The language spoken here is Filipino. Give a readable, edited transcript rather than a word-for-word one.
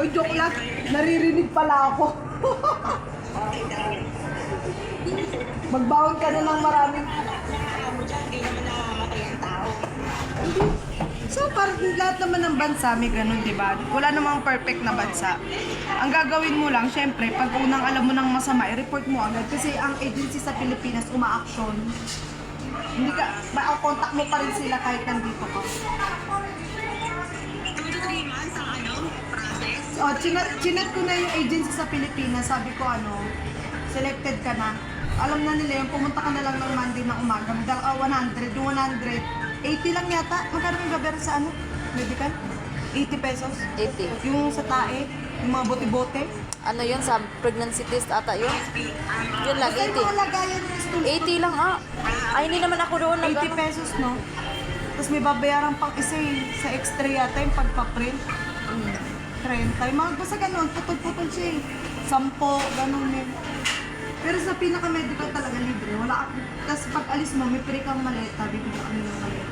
Uy, joke lang. Naririnig pala ako. Magbaon ka na ng maraming... Hindi. So, parang lahat naman ng bansa may ganun, di ba? Wala namang perfect na bansa. Ang gagawin mo lang, syempre, pag unang alam mo ng masama, i-report mo agad. Kasi ang agency sa Pilipinas, uma-action. Hindi ka, contact mo pa rin sila kahit nandito ka. 2 to 3 months ang process. Oh, chinat ko na yung agency sa Pilipinas. Sabi ko, selected ka na. Alam na nila yung pumunta ka na lang ng Monday ng umaga. 100. Yung 100, 80 lang yata. Magkano yung gaber sa medical? 80 pesos. 80. Yung sa tae, yung mga bote-bote. Ano yun? Sa pregnancy test ata yun? Yun lang, Basta yung mga 80. lagayan ng stool. 80 lang Ay, hindi naman ako doon 80 pesos, no? Tapos may babayaran pang isa sa extra yata yung pagpaprint. 30. Yung mga basta ganun, putol-putol siya eh. 10, ganun eh. Pero sa pinaka-medical talaga libre. Wala. Tapos pag alis mo, may free kang maleta, bibigyan kami ng maleta.